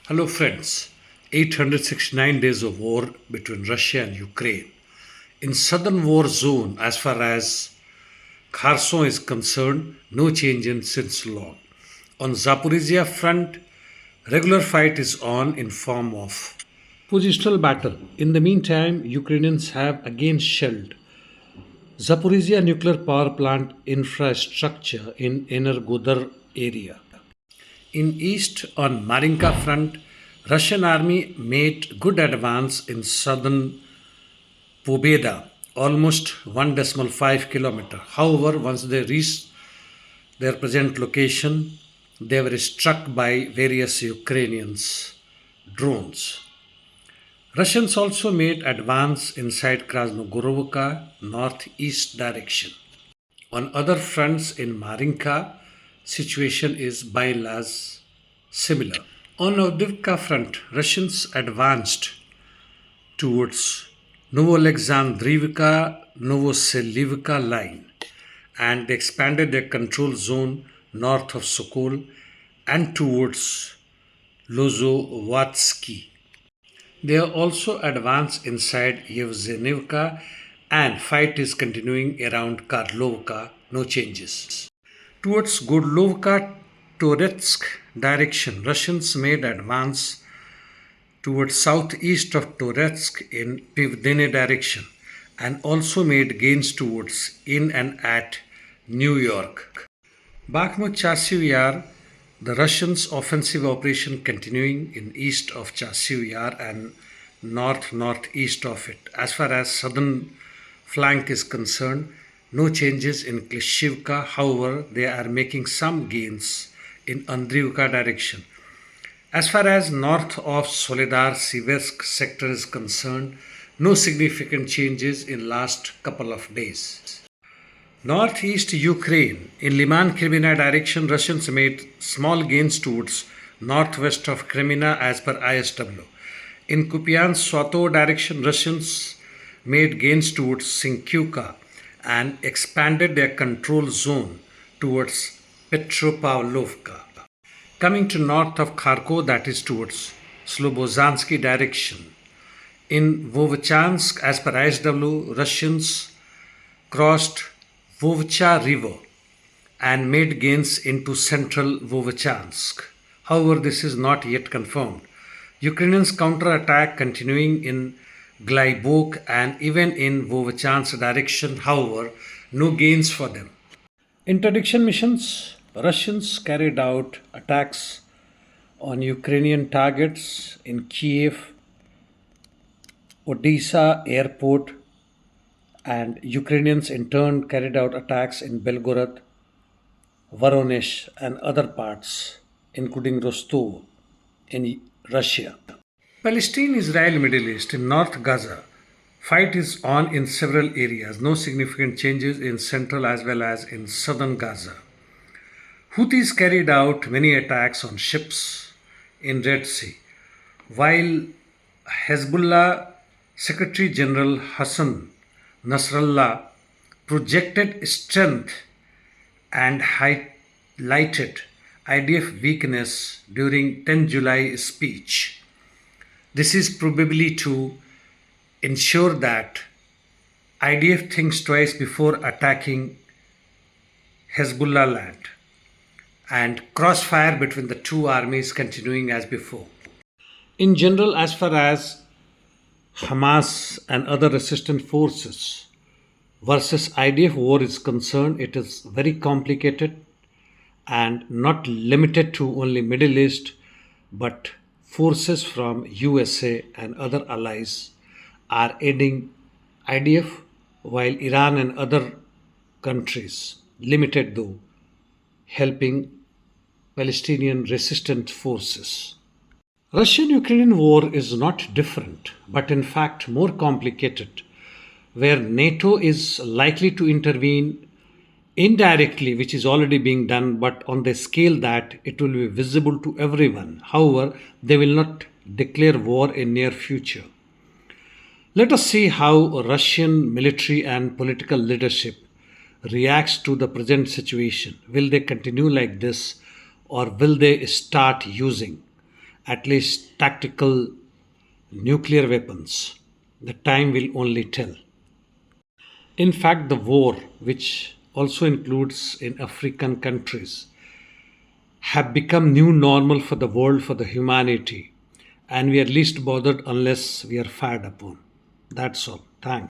Hello, friends. 869 days of war between Russia and Ukraine. In southern war zone, as far as Kherson is concerned, no change in since long. On Zaporizhia front, regular fight is on in form of positional battle. In the meantime, Ukrainians have again shelled Zaporizhia nuclear power plant infrastructure in Energodar area. In east, on Marinka front, Russian army made good advance in southern Pobeda, almost 1.5 kilometer. However, once they reached their present location, they were struck by various Ukrainians drones. Russians also made advance inside Krasnogorovka northeast direction. On other fronts in Marinka, situation is by and large similar. On Avdiivka front, Russians advanced towards Novoalexandriivka-Novoselivka line and expanded their control zone north of Sokol and towards Lozovatsky. They are also advanced inside Yevzenivka and fight is continuing around Karlovka, no changes. Towards Godlovka-Toretsk direction, Russians made advance towards southeast of Toretsk in Pivdene direction and also made gains towards in and at New York. Bakhmut Chasiv Yar, the Russians' offensive operation continuing in east of Chasiv Yar and northeast of it. As far as southern flank is concerned, no changes in Klishivka, however, they are making some gains in Andriivka direction. As far as north of Soledar-Siversk sector is concerned, no significant changes in last couple of days. Northeast Ukraine, in Liman-Kremina direction, Russians made small gains towards northwest of Kremina as per ISW. In Kupyansk-Svatovo direction, Russians made gains towards Sinkyuka and expanded their control zone towards Petropavlovka. Coming to north of Kharkov, that is towards Slobozansky direction. In Vovchansk, as per ISW, Russians crossed Vovcha river and made gains into central Vovchansk. However, this is not yet confirmed. Ukrainians counterattack continuing in Glaibok and even in Vovchansk direction, however, no gains for them. Interdiction missions, Russians carried out attacks on Ukrainian targets in Kiev, Odessa airport, and Ukrainians in turn carried out attacks in Belgorod, Voronezh, and other parts, including Rostov in Russia. Palestine Israel Middle East in North Gaza. Fight is on in several areas. No significant changes in central as well as in southern Gaza. Houthis carried out many attacks on ships in Red Sea, while Hezbollah Secretary General Hassan Nasrallah projected strength and highlighted IDF weakness during 10 July speech. This is probably to ensure that IDF thinks twice before attacking Hezbollah land, and crossfire between the two armies continuing as before. In general, as far as Hamas and other resistant forces versus IDF war is concerned, it is very complicated and not limited to only Middle East, but forces from USA and other allies are aiding IDF, while Iran and other countries, limited though, helping Palestinian resistant forces. Russian-Ukrainian war is not different, but in fact more complicated, where NATO is likely to intervene indirectly, which is already being done, but on the scale that it will be visible to everyone. However, they will not declare war in near future. Let us see how Russian military and political leadership reacts to the present situation. Will they continue like this, or will they start using at least tactical nuclear weapons. The time will only tell. In fact, the war, which also includes in African countries, have become new normal for the world, for the humanity, and we are least bothered unless we are fired upon. That's all. Thanks.